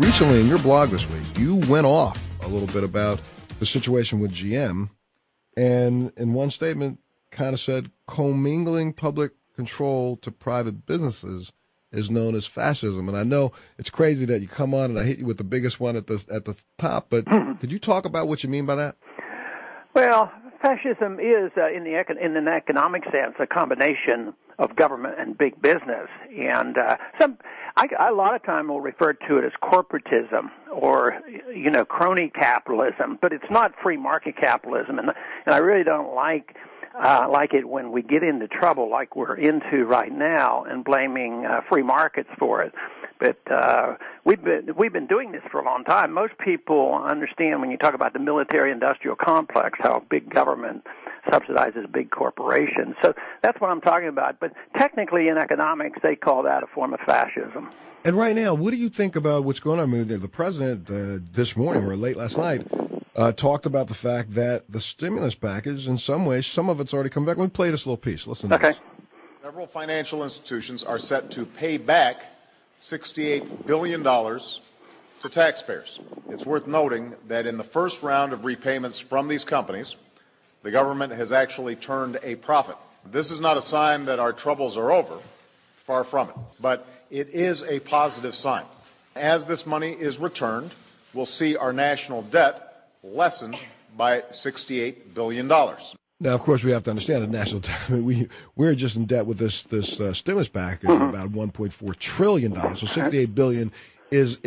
recently in your blog this week, you went off a little bit about the situation with GM, and in one statement kind of said commingling public control to private businesses is known as fascism. And I know it's crazy that you come on and I hit you with the biggest one at the top, but could you talk about what you mean by that? Well, fascism is, in an economic sense, a combination of government and big business. And a lot of time will refer to it as corporatism or, crony capitalism, but it's not free market capitalism. And I really don't like it when we get into trouble like we're into right now and blaming free markets for it. But we've been doing this for a long time. Most people understand when you talk about the military-industrial complex how big government subsidizes big corporations. So that's what I'm talking about. But technically in economics, they call that a form of fascism. And right now, what do you think about what's going on? I mean, the president this morning or late last night talked about the fact that the stimulus package, in some ways, some of it's already come back. Let me play this little piece. Listen to this. Several financial institutions are set to pay back $68 billion to taxpayers. It's worth noting that in the first round of repayments from these companies, the government has actually turned a profit. This is not a sign that our troubles are over, far from it, but it is a positive sign. As this money is returned, we'll see our national debt lessened by $68 billion. Now, of course, we have to understand the national debt. We're just in debt with this stimulus package of about $1.4 trillion. So $68 billion is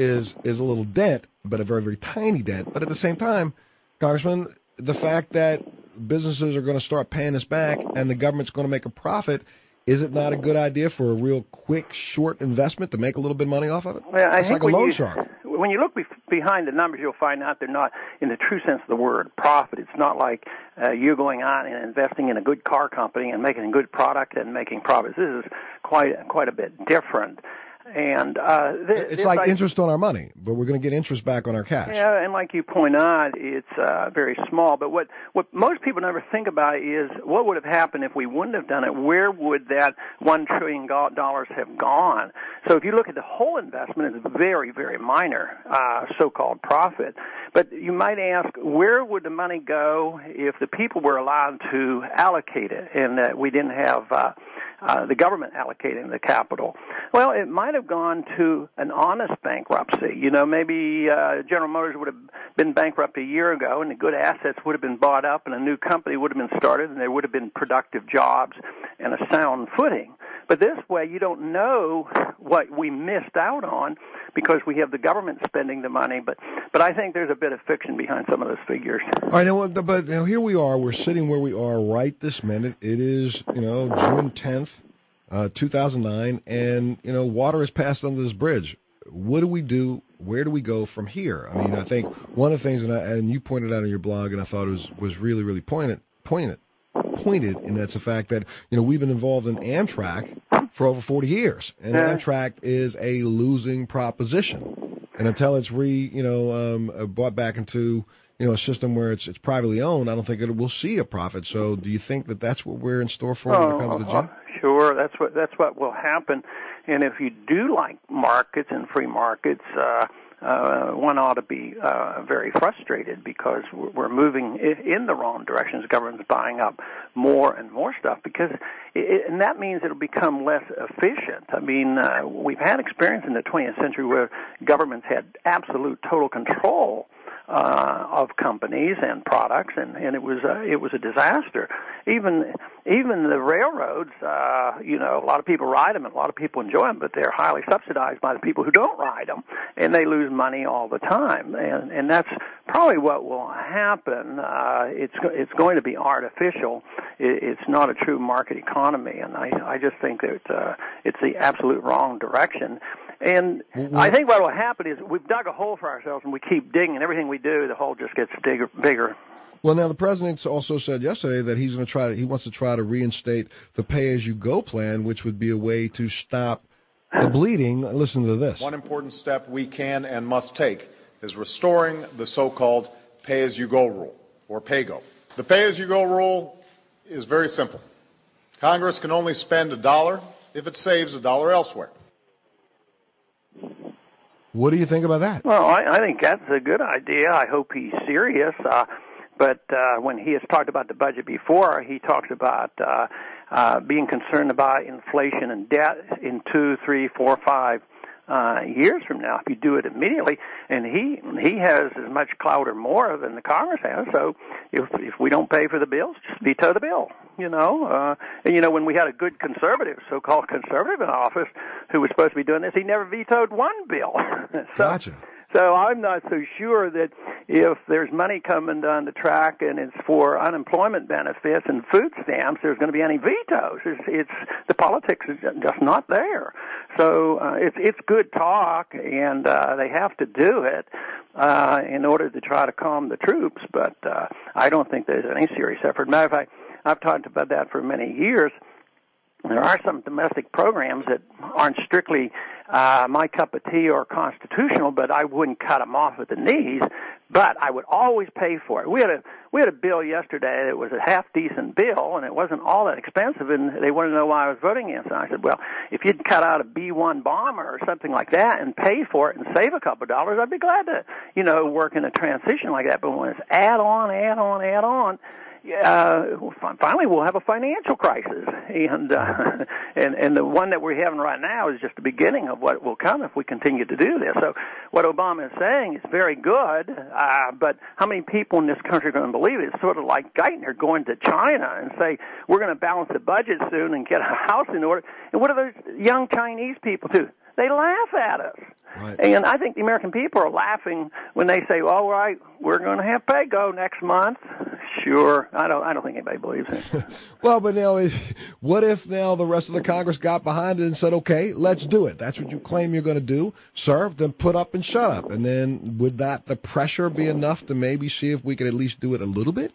a little dent, but a very, very tiny dent. But at the same time, Congressman, the fact that businesses are going to start paying us back and the government's going to make a profit, is it not a good idea for a real quick, short investment to make a little bit of money off of it? Well, it's like a loan shark. When you look behind the numbers, you'll find out they're not, in the true sense of the word, profit. It's not like you're going out and investing in a good car company and making a good product and making profits. This is quite a bit different. And it's like interest on our money, but we're going to get interest back on our cash. Yeah, and like you point out, it's very small. But what most people never think about is what would have happened if we wouldn't have done it. Where would that $1 trillion have gone? So if you look at the whole investment, it's very, very minor, so-called profit. But you might ask, where would the money go if the people were allowed to allocate it and that we didn't have the government allocating the capital? Well, it might have gone to an honest bankruptcy. Maybe General Motors would have been bankrupt a year ago, and the good assets would have been bought up, and a new company would have been started, and there would have been productive jobs and a sound footing. But this way, you don't know what we missed out on because we have the government spending the money. But I think there's a bit of fiction behind some of those figures. All right, but here we are. We're sitting where we are right this minute. It is, June 10th. 2009, and, water has passed under this bridge. What do we do? Where do we go from here? I mean, I think one of the things, and you pointed out in your blog, and I thought it was really, really pointed, and that's the fact that, we've been involved in Amtrak for over 40 years, and Amtrak is a losing proposition. And until it's brought back into, a system where it's privately owned, I don't think we'll see a profit. So do you think that that's what we're in store for when it comes to GM? Sure, that's what will happen. And if you do like markets and free markets, one ought to be very frustrated because we're moving in the wrong direction. The government's buying up more and more stuff and that means it'll become less efficient. I mean, we've had experience in the 20th century where governments had absolute total control of companies and products, and it was a disaster. Even the railroads, a lot of people ride them and a lot of people enjoy them, but they're highly subsidized by the people who don't ride them, and they lose money all the time. And that's probably what will happen. It's going to be artificial. It's not a true market economy, and I just think that it's the absolute wrong direction. And I think what will happen is we've dug a hole for ourselves, and we keep digging, and everything we do, the hole just gets bigger. Well, now the president also said yesterday that he wants to try to reinstate the pay-as-you-go plan, which would be a way to stop the bleeding. Listen to this. One important step we can and must take is restoring the so-called pay-as-you-go rule, or pay-go. The pay-as-you-go rule is very simple. Congress can only spend $1 if it saves $1 elsewhere. What do you think about that? Well, I think that's a good idea. I hope he's serious. But when he has talked about the budget before, he talks about being concerned about inflation and debt in 2, 3, 4, 5 years from now if you do it immediately. And he has as much clout or more than the Congress has. So if we don't pay for the bills, just veto the bill. And when we had a good conservative, so-called conservative in office, who was supposed to be doing this, he never vetoed one bill. Gotcha. So I'm not so sure that if there's money coming down the track and it's for unemployment benefits and food stamps, there's going to be any vetoes. It's the politics is just not there. So it's good talk, and they have to do it in order to try to calm the troops. But I don't think there's any serious effort. Matter of fact, I've talked about that for many years. There are some domestic programs that aren't strictly my cup of tea or constitutional, but I wouldn't cut them off at the knees. But I would always pay for it. We had a bill yesterday that was a half decent bill, and it wasn't all that expensive. And they wanted to know why I was voting against it. And I said, well, if you'd cut out a B-1 bomber or something like that and pay for it and save a couple of dollars, I'd be glad to work in a transition like that. But when it's add on. Finally we'll have a financial crisis, and the one that we're having right now is just the beginning of what will come if we continue to do this. So what Obama is saying is very good, but how many people in this country are going to believe it? It's sort of like Geithner going to China and say, we're going to balance the budget soon and get a house in order. And what do those young Chinese people do? They laugh at us. Right. And I think the American people are laughing when they say, all right, we're going to have pay-go next month. Sure. I don't think anybody believes it. Well, but now, what if now the rest of the Congress got behind it and said, okay, let's do it. That's what you claim you're going to do, sir. Then put up and shut up. And then would the pressure be enough to maybe see if we could at least do it a little bit?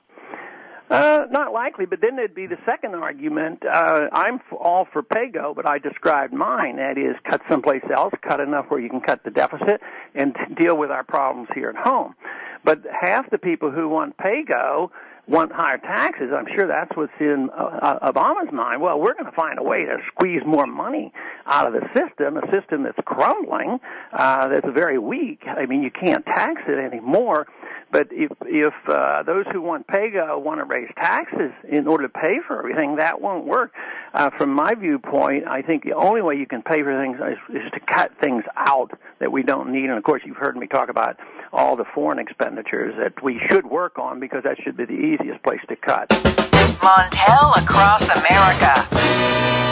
Not likely, but then there'd be the second argument. I'm all for pay-go, but I described mine. That is, cut someplace else, cut enough where you can cut the deficit, and deal with our problems here at home. But half the people who want pay-go want higher taxes. I'm sure that's what's in Obama's mind. Well, we're going to find a way to squeeze more money out of the system, a system that's crumbling, that's very weak. I mean, you can't tax it anymore. But if those who want pay-go want to raise taxes in order to pay for everything, that won't work. From my viewpoint, I think the only way you can pay for things is to cut things out that we don't need. And, of course, you've heard me talk about all the foreign expenditures that we should work on because that should be the easiest place to cut. Montel across America.